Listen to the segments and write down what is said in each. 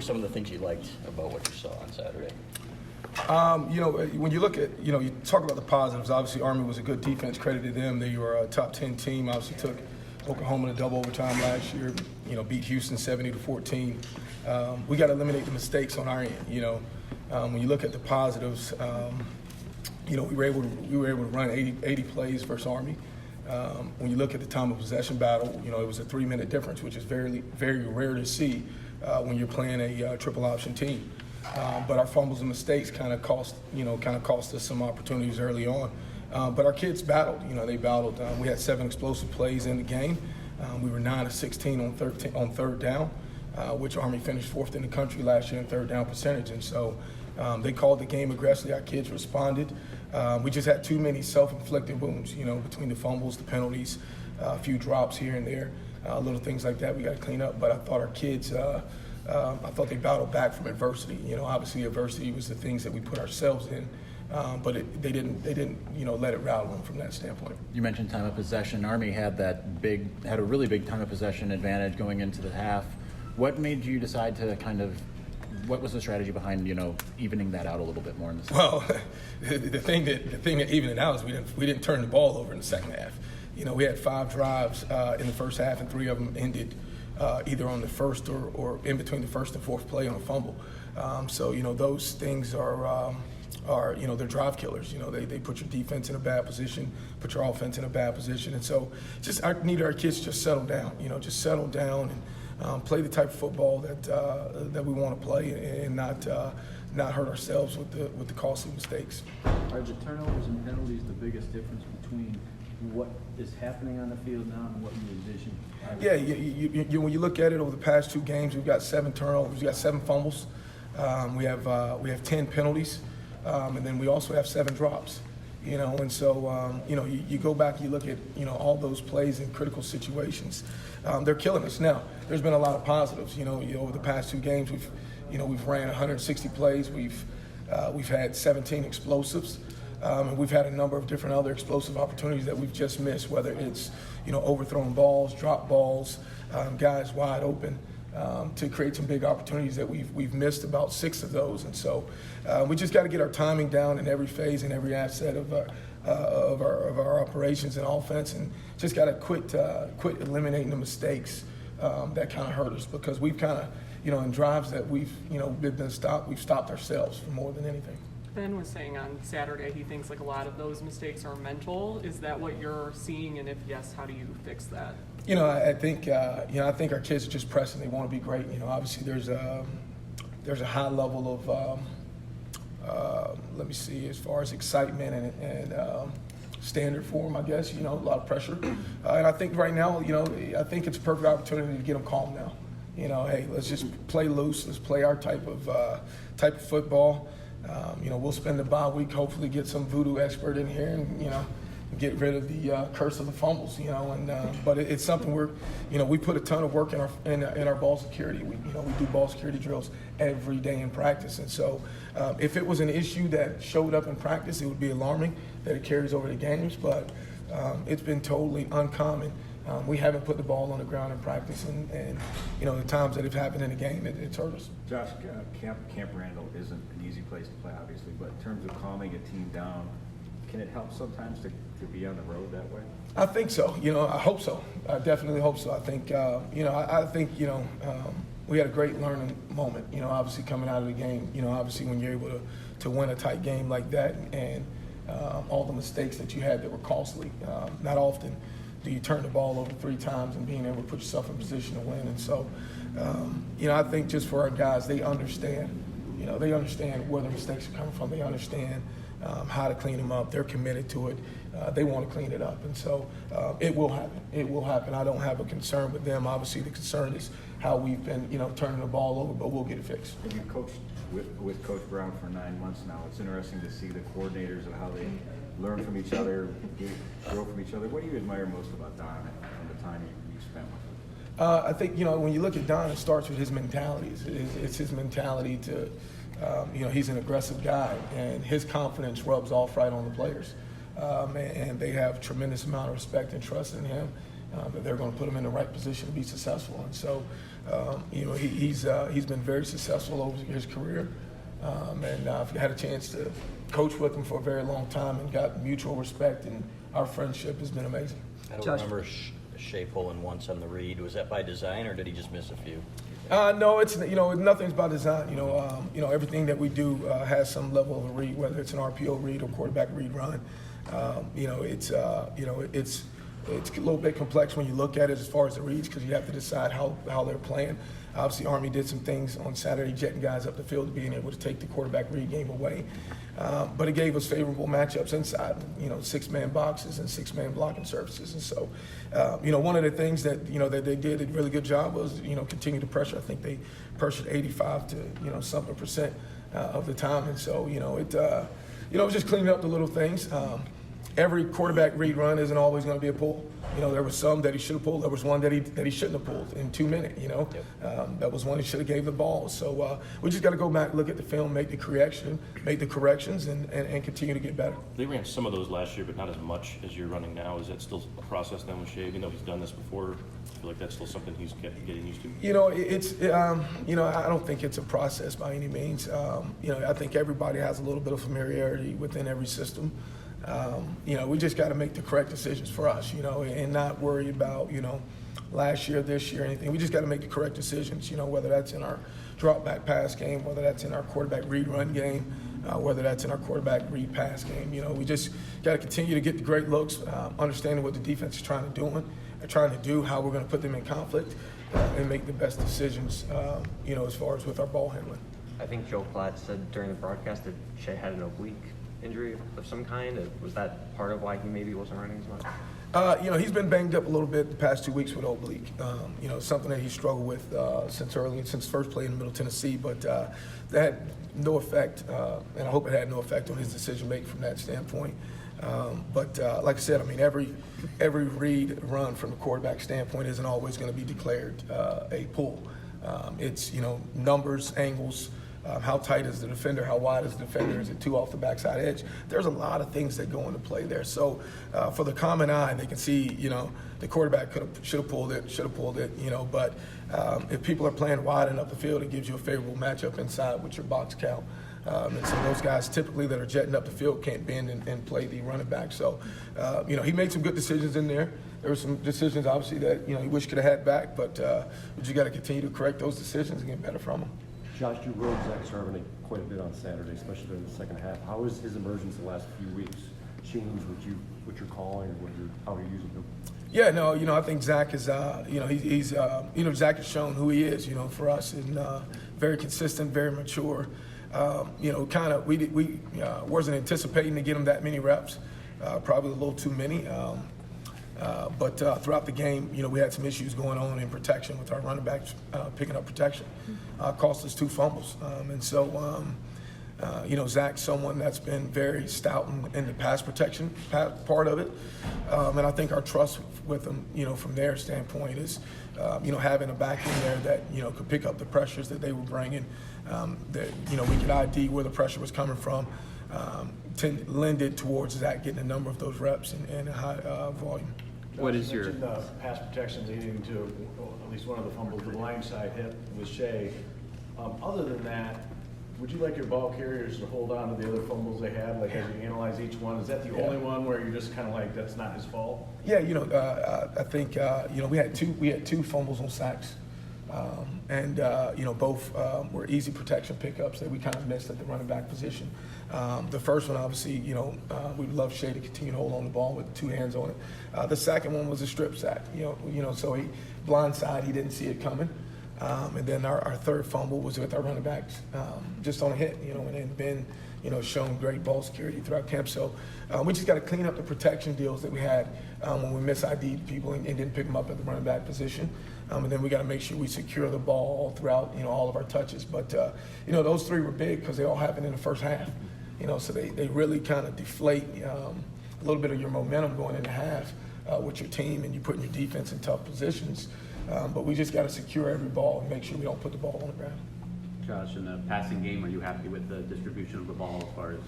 some of the things you liked about what you saw on Saturday? When you look at, you talk about the positives. Obviously, Army was a good defense. Credit to them. They were a top 10 team. Obviously, took Oklahoma to double overtime last year. Beat Houston 70-14. We got to eliminate the mistakes on our end. When you look at the positives, we were able to run 80 plays versus Army. When you look at the time of possession battle, it was a 3-minute difference, which is very, very rare to see when you're playing a triple option team. But our fumbles and mistakes kind of cost us some opportunities early on. But our kids battled. They battled. We had 7 explosive plays in the game. We were 9 of 16 on third down, which Army finished 4th in the country last year in third down percentage. And so they called the game aggressively. Our kids responded. We just had too many self-inflicted wounds. Between the fumbles, the penalties, a few drops here and there, little things like that we got to clean up. But I thought our kids. I thought they battled back from adversity. Obviously adversity was the things that we put ourselves in, but they didn't let it rattle them from that standpoint. You mentioned time of possession. Army had a really big time of possession advantage going into the half. What made you decide to what was the strategy behind evening that out a little bit more in the second? Well, the thing that evened it out is we didn't turn the ball over in the second half. We had 5 drives in the first half, and 3 of them ended either on the first or in between the first and fourth play on a fumble. So those things are they're drive killers. They put your defense in a bad position, put your offense in a bad position, and so I need our kids to just settle down. Just settle down and play the type of football that we want to play, and not hurt ourselves with the costly mistakes. Are the turnovers and penalties the biggest difference between what is happening on the field now and what you envision? Yeah, when you look at it over the past 2 games, we've got 7 turnovers, we've got 7 fumbles, we have 10 penalties, and then we also have 7 drops. And so you go back and you look at all those plays in critical situations. They're killing us. Now there's been a lot of positives. Over the past 2 games, we've ran 160 plays. We've had 17 explosives. And we've had a number of different other explosive opportunities that we've just missed, whether it's overthrown balls, drop balls, guys wide open, to create some big opportunities that we've missed about 6 of those. And so we just got to get our timing down in every phase and every asset of our operations and offense, and just got to quit eliminating the mistakes that kind of hurt us, because we've kind of in drives that we've been stopped, we've stopped ourselves for more than anything. Ben was saying on Saturday he thinks like a lot of those mistakes are mental. Is that what you're seeing? And if yes, how do you fix that? I think our kids are just pressing. They want to be great. Obviously there's a high level of let me see, as far as excitement and standard for them, I guess. A lot of pressure. And I think right now, I think it's a perfect opportunity to get them calm now. Hey, let's just play loose. Let's play our type of football. We'll spend the bye week, hopefully get some voodoo expert in here and, get rid of the curse of the fumbles, but it's something we put a ton of work in our ball security. We do ball security drills every day in practice. And so if it was an issue that showed up in practice, it would be alarming that it carries over to games, but it's been totally uncommon. We haven't put the ball on the ground in practice, and the times that it's happened in the game, it's hurt us. Josh, Camp Randall isn't an easy place to play, obviously, but in terms of calming a team down, can it help sometimes to be on the road that way? I think so. I hope so. I definitely hope so. I think, I think we had a great learning moment, obviously coming out of the game, obviously when you're able to win a tight game like that, and all the mistakes that you had that were costly. Not often do you turn the ball over 3 times and being able to put yourself in position to win. And so, I think just for our guys, they understand where the mistakes are coming from. They understand how to clean them up. They're committed to it. They want to clean it up. And so it will happen. It will happen. I don't have a concern with them. Obviously, the concern is how we've been, turning the ball over, but we'll get it fixed. And you've coached with Coach Brown for 9 months now. It's interesting to see the coordinators and how they learn from each other, grow from each other. What do you admire most about Don and the time you spent with him? I think, when you look at Don, it starts with his mentality. It's his mentality to, he's an aggressive guy, and his confidence rubs off right on the players. And they have tremendous amount of respect and trust in him. that they're going to put him in the right position to be successful. And so, he's been very successful over his career, and I've had a chance to coach with him for a very long time and got mutual respect, and our friendship has been amazing. I don't remember Shea pulling once on the read. Was that by design, or did he just miss a few? No, it's nothing's by design. Everything that we do has some level of a read, whether it's an RPO read or quarterback read run. It's a little bit complex when you look at it as far as the reads, because you have to decide how they're playing. Obviously, Army did some things on Saturday, jetting guys up the field, being able to take the quarterback read game away. But it gave us favorable matchups inside, 6-man boxes and 6-man blocking surfaces. And so, one of the things that, that they did a really good job was, continue to pressure. I think they pressured 85 to, something percent of the time. And so, it was just cleaning up the little things. Every quarterback read run isn't always going to be a pull. There was some that he should have pulled. There was one that he shouldn't have pulled in 2 minutes. That was one he should have gave the ball. So we just got to go back, look at the film, make the corrections, and continue to get better. They ran some of those last year, but not as much as you're running now. Is that still a process then with Shea? Even though he's done this before, I feel like that's still something he's getting used to. I don't think it's a process by any means. I think everybody has a little bit of familiarity within every system. We just got to make the correct decisions for us, and not worry about, last year, this year, anything. We just got to make the correct decisions, whether that's in our drop back pass game, whether that's in our quarterback read run game, whether that's in our quarterback read pass game. We just got to continue to get the great looks, understanding what the defense is trying to do, how we're going to put them in conflict, and make the best decisions, as far as with our ball handling. I think Joe Platt said during the broadcast that Shea had an oblique injury of some kind. Was that part of why he maybe wasn't running as much? He's been banged up a little bit the past 2 weeks with oblique. Something that he struggled with since first playing in Middle Tennessee, but that had no effect, and I hope it had no effect on his decision making from that standpoint. But like I said, every read run from the quarterback standpoint isn't always going to be declared a pull. It's numbers, angles. How tight is the defender? How wide is the defender? Is it too off the backside edge? There's a lot of things that go into play there. So for the common eye, they can see, the quarterback should have pulled it, but if people are playing wide enough the field, it gives you a favorable matchup inside with your box count. And so those guys typically that are jetting up the field can't bend and play the running back. So, he made some good decisions in there. There were some decisions, obviously, that, he wish could have had back, but we just got to continue to correct those decisions and get better from them. Josh, you rode Zach Charbonnet quite a bit on Saturday, especially during the second half. How has his emergence the last few weeks changed what you're calling or how you're using him? Yeah, no, I think Zach is, he's Zach has shown who he is, for us, and very consistent, very mature. We wasn't anticipating to get him that many reps, probably a little too many. But throughout the game, we had some issues going on in protection with our running backs picking up protection. Cost us 2 fumbles. And so, Zach's someone that's been very stout in the pass protection part of it. And I think our trust with him, from their standpoint is, having a back in there that, could pick up the pressures that they were bringing, that, we could ID where the pressure was coming from, lended towards Zach getting a number of those reps and a high volume. What is your pass protection leading to at least one of the fumbles, the blind side hit with Shea? Other than that, would you like your ball carriers to hold on to the other fumbles they had, like as you analyze each one? Is that the only one where you're just kind of like, that's not his fault? Yeah, I think we had two fumbles on sacks, and both were easy protection pickups that we kind of missed at the running back position. The first one, obviously, we'd love Shea to continue to hold on the ball with 2 hands on it. The second one was a strip sack, so he blindside, he didn't see it coming. And then our third fumble was with our running backs, just on a hit, and then Ben, shown great ball security throughout camp. So we just got to clean up the protection deals that we had when we mis-ID'd people and didn't pick them up at the running back position. And then we got to make sure we secure the ball all throughout, all of our touches. But, those 3 were big because they all happened in the first half. So they really kind of deflate a little bit of your momentum going into half with your team, and you putting your defense in tough positions. But we just got to secure every ball and make sure we don't put the ball on the ground. Josh, in the passing game, are you happy with the distribution of the ball as far as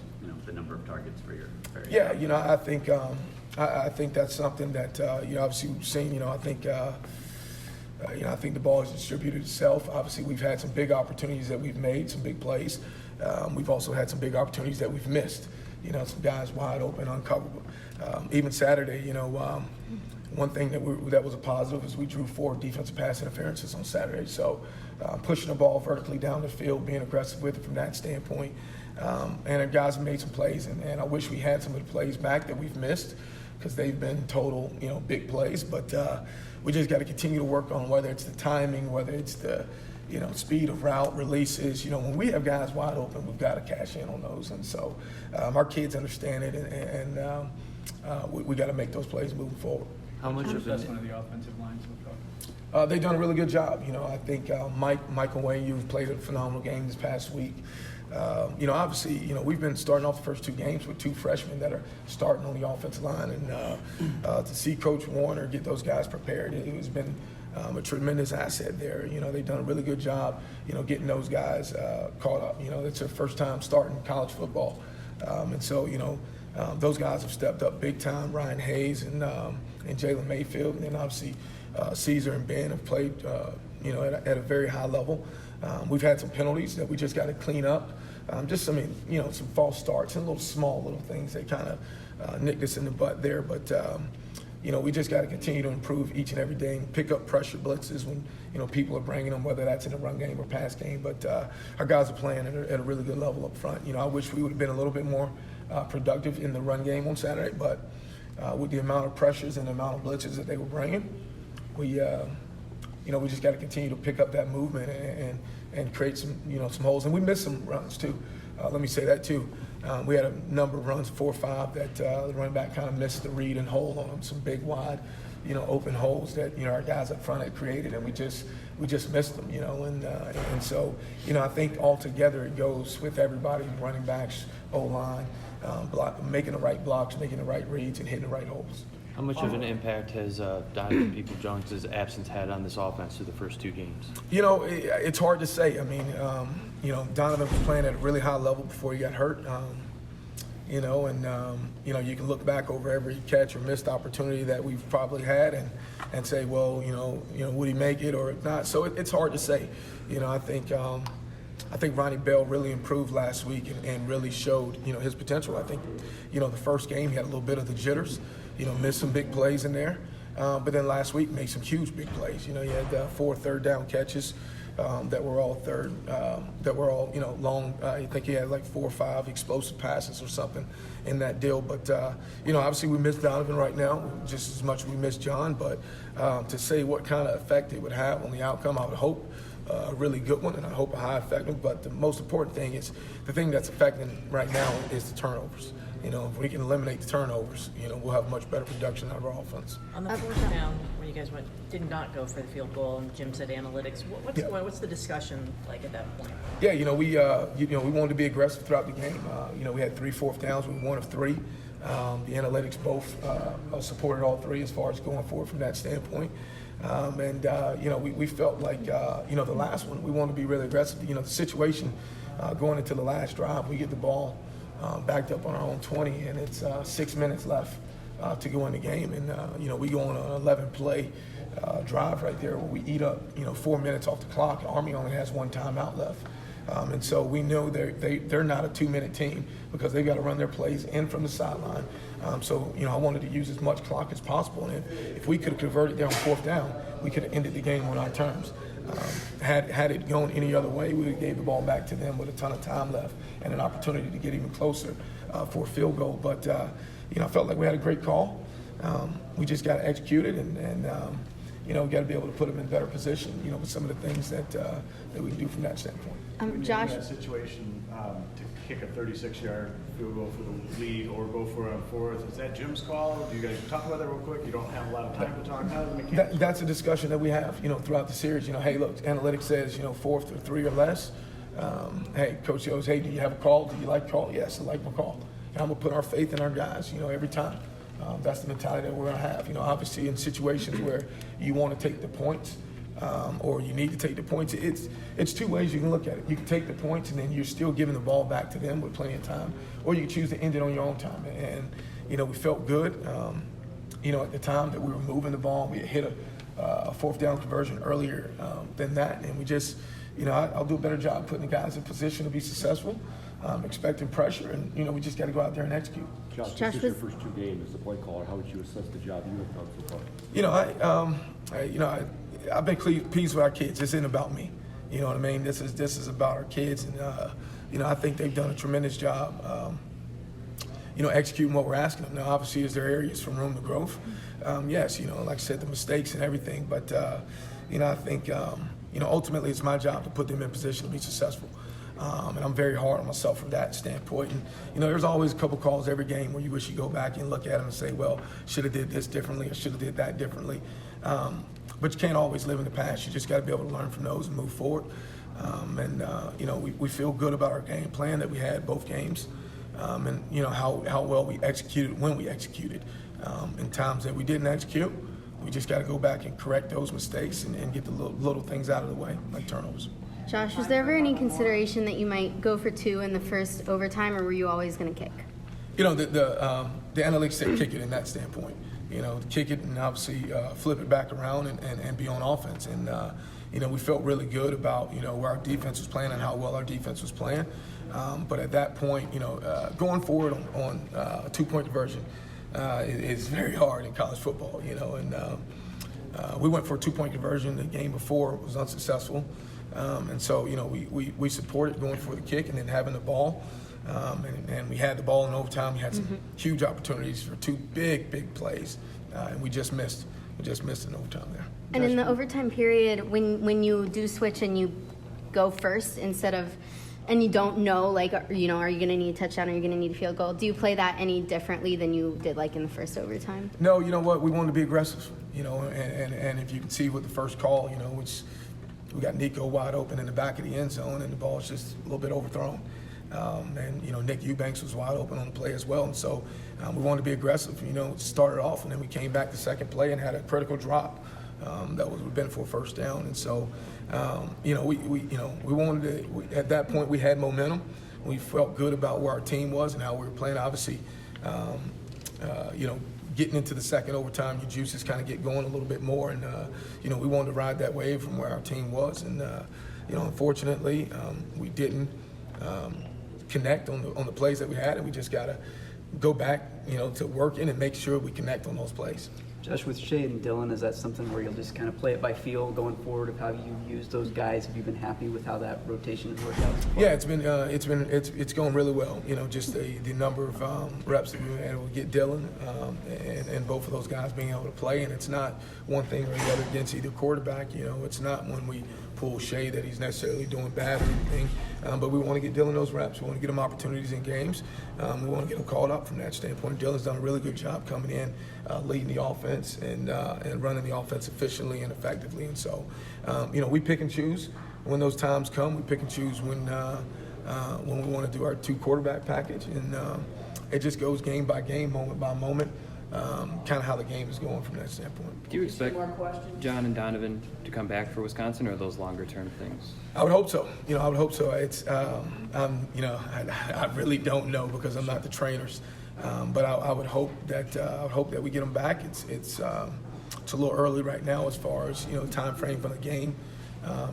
the number of targets for your? Yeah, I think I think that's something that obviously we've seen. I think I think the ball has distributed itself. Obviously, we've had some big opportunities that we've made, some big plays. We've also had some big opportunities that we've missed. Some guys wide open, uncoverable. Even Saturday, one thing that was a positive is we drew 4 defensive pass interferences on Saturday. So pushing the ball vertically down the field, being aggressive with it from that standpoint. And our guys have made some plays, and I wish we had some of the plays back that we've missed because they've been total, big plays. But we just got to continue to work on whether it's the timing, whether it's the speed of route releases. When we have guys wide open, we've got to cash in on those. And so our kids understand it, and we got to make those plays moving forward. How much of Assessment of the offensive line so far? They've done a really good job. I think Michael Wayne, you've played a phenomenal game this past week. Obviously, we've been starting off the first 2 games with 2 freshmen that are starting on the offensive line, and to see Coach Warner get those guys prepared, it has been a tremendous asset there. They've done a really good job, getting those guys caught up. It's their first time starting college football, and so those guys have stepped up big time. Ryan Hayes and Jalen Mayfield, and then obviously Caesar and Ben have played at a very high level. We've had some penalties that we just got to clean up. Some false starts and little things that kind of nicked us in the butt there. But we just got to continue to improve each and every day and pick up pressure blitzes when people are bringing them, whether that's in the run game or pass game. But our guys are playing at a really good level up front. I wish we would have been a little bit more productive in the run game on Saturday, but with the amount of pressures and the amount of blitzes that they were bringing, we just got to continue to pick up that movement and create some holes. And we missed some runs too. Let me say that too. We had a number of runs, 4 or 5, that the running back kind of missed the read and hold on them. Some big, wide, open holes that our guys up front had created, and we just missed them. And so I think altogether it goes with everybody, running backs, O-line, making the right blocks, making the right reads, and hitting the right holes. How much of an impact has Donovan Peoples-Jones' absence had on this offense through the first 2 games? It's hard to say. I mean, Donovan was playing at a really high level before he got hurt. You can look back over every catch or missed opportunity that we've probably had and say, well, would he make it or not? So it's hard to say. I think Ronnie Bell really improved last week and really showed, his potential. I think, the first game he had a little bit of the jitters. Missed some big plays in there. But then last week made some huge big plays. He had 4 third-down catches that were all long. I think he had like 4 or 5 explosive passes or something in that deal. But, obviously we miss Donovan right now just as much as we miss John. But to say what kind of effect it would have on the outcome, I would hope a really good one, and I hope a high effect one. But the most important thing is the thing that's affecting right now is the turnovers. If we can eliminate the turnovers, we'll have much better production out of our offense. On the 4th down, when you guys did not go for the field goal, and Jim said analytics, what's the discussion like at that point? Yeah, we wanted to be aggressive throughout the game. We had 3 4th downs, we were 1 of 3. The analytics both supported all 3 as far as going forward from that standpoint. We felt like, the last one, we wanted to be really aggressive. The situation going into the last drive, we get the ball backed up on our own 20, and it's 6 minutes left to go in the game. And, we go on an 11-play drive right there where we eat up, 4 minutes off the clock. Army only has 1 timeout left. And so we know they're not a 2-minute team because they've got to run their plays in from the sideline. I wanted to use as much clock as possible. And if we could have converted there on 4th down, we could have ended the game on our terms. Had it gone any other way, we would have gave the ball back to them with a ton of time left and an opportunity to get even closer for a field goal. But, I felt like we had a great call. We just got to execute it and we got to be able to put them in better position, with some of the things that we can do from that standpoint. Josh, in that situation, to kick a 36-yard field goal for the lead or go for it on 4th, is that Jim's call? Do you guys talk about that real quick? You don't have a lot of time to talk. How does the mechanics? That's a discussion that we have, throughout the series. Hey, look, analytics says, 4th or 3 or less. Hey, coach goes, hey, do you have a call? Do you like the call? Yes, I like my call. And I'm gonna put our faith in our guys, every time. That's the mentality that we're gonna have. Obviously in situations where you want to take the points, or you need to take the points, it's 2 ways you can look at it. You can take the points and then you're still giving the ball back to them with plenty of time, or you can choose to end it on your own time. And we felt good. At the time that we were moving the ball, we had hit a fourth down conversion earlier than that, and we just, I'll do a better job putting the guys in position to be successful, expecting pressure, and we just got to go out there and execute. Josh, this is your first 2 games as a play caller. How would you assess the job you have done so far? I've been pleased with our kids. This isn't about me. You know what I mean? This is about our kids, and I think they've done a tremendous job. Executing what we're asking them. Now, obviously, is there areas for room to growth? Yes, like I said, the mistakes and everything. But, I think, ultimately it's my job to put them in position to be successful. And I'm very hard on myself from that standpoint. And, there's always a couple calls every game where you wish you go back and look at them and say, well, should have did this differently or should have did that differently. But you can't always live in the past. You just got to be able to learn from those and move forward. We feel good about our game plan that we had both games. And how well we executed when we executed. In times that we didn't execute, we just got to go back and correct those mistakes and get the little things out of the way, like turnovers. Josh, was there ever any consideration that you might go for 2 in the first overtime, or were you always going to kick? The analytics said kick it in that standpoint. Kick it and obviously flip it back around and be on offense. And we felt really good about where our defense was playing and how well our defense was playing. But at that point, going forward on a 2-point conversion is very hard in college football, and we went for a 2-point conversion the game before. It was unsuccessful. And so, we supported going for the kick and then having the ball. And we had the ball in overtime. We had some huge opportunities for 2 big plays, and we just missed. We just missed in overtime there. And in the overtime period, when you do switch and you go first instead of, and you don't know, are you going to need a touchdown or are you going to need a field goal? Do you play that any differently than you did in the first overtime? No, you know what? We wanted to be aggressive, and if you can see with the first call, which we got Nico wide open in the back of the end zone and the ball's just a little bit overthrown. And Nick Eubanks was wide open on the play as well. And so we wanted to be aggressive, started off, and then we came back the second play and had a critical drop that would have been for a first down. And so, we wanted to, at that point we had momentum. We felt good about where our team was and how we were playing. Obviously, getting into the second overtime, your juices kind of get going a little bit more. And, we wanted to ride that wave from where our team was. And, unfortunately, we didn't connect on the plays that we had, and we just got to go back, to working and make sure we connect on those plays. Josh, with Shea and Dylan, is that something where you'll just kind of play it by feel going forward of how you use those guys? Have you been happy with how that rotation has worked out? Yeah, it's going really well. Just the number of reps that we've been able to get Dylan and both of those guys being able to play, and it's not one thing or the other against either quarterback. It's not when we pull Shea that he's necessarily doing bad or anything, but we want to get Dylan those reps. We want to get him opportunities in games. We want to get him called up from that standpoint. Dylan's done a really good job coming in, leading the offense and running the offense efficiently and effectively. And so, we pick and choose when those times come. We pick and choose when we want to do our 2 quarterback package, and it just goes game by game, moment by moment. Kind of how the game is going from that standpoint. Do you expect John and Donovan to come back for Wisconsin, or are those longer term things? I would hope so. I would hope so. It's, I really don't know because I'm not the trainers, but I would hope that we get them back. It's a little early right now as far as time frame for the game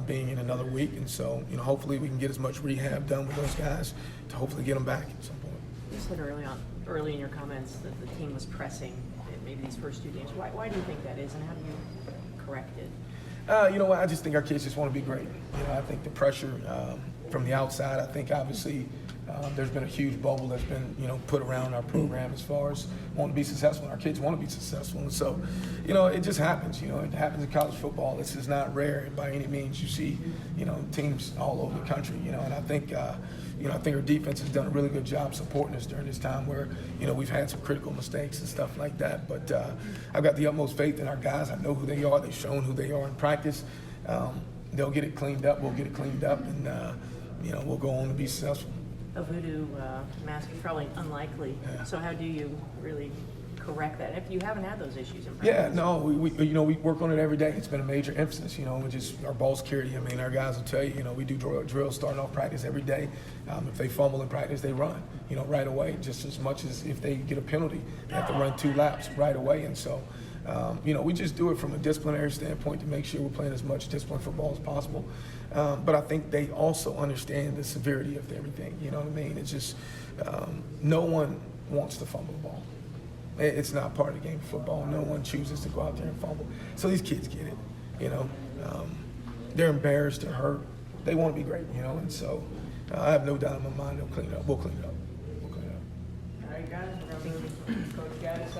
being in another week, and so hopefully we can get as much rehab done with those guys to hopefully get them back at some point. You said early in your comments that the team was pressing maybe these first 2 games. Why do you think that is, and how do you correct it? I just think our kids just want to be great. I think the pressure from the outside, I think obviously there's been a huge bubble that's been, put around our program as far as wanting to be successful. And our kids want to be successful. And so, it just happens. It happens in college football. This is not rare by any means. You see, teams all over the country, and I think, I think our defense has done a really good job supporting us during this time where, we've had some critical mistakes and stuff like that. But I've got the utmost faith in our guys. I know who they are. They've shown who they are in practice. They'll get it cleaned up. We'll get it cleaned up, and, we'll go on to be successful. A voodoo mask is probably unlikely. Yeah. So how do you really correct that? If you haven't had those issues in practice. Yeah, no, we work on it every day. It's been a major emphasis, we just, our ball security. I mean, our guys will tell you, we do drills starting off practice every day. If they fumble in practice, they run, right away, just as much as if they get a penalty, they have to run 2 laps right away. And so, we just do it from a disciplinary standpoint to make sure we're playing as much disciplined football as possible. But I think they also understand the severity of everything, you know what I mean? It's just, no one wants to fumble the ball. It's not part of the game of football. No one chooses to go out there and fumble. So these kids get it, They're embarrassed, they're hurt. They want to be great, and so I have no doubt in my mind they'll clean it up. We'll clean it up. We'll clean it up. All right, guys, we're going to move Coach Gattis.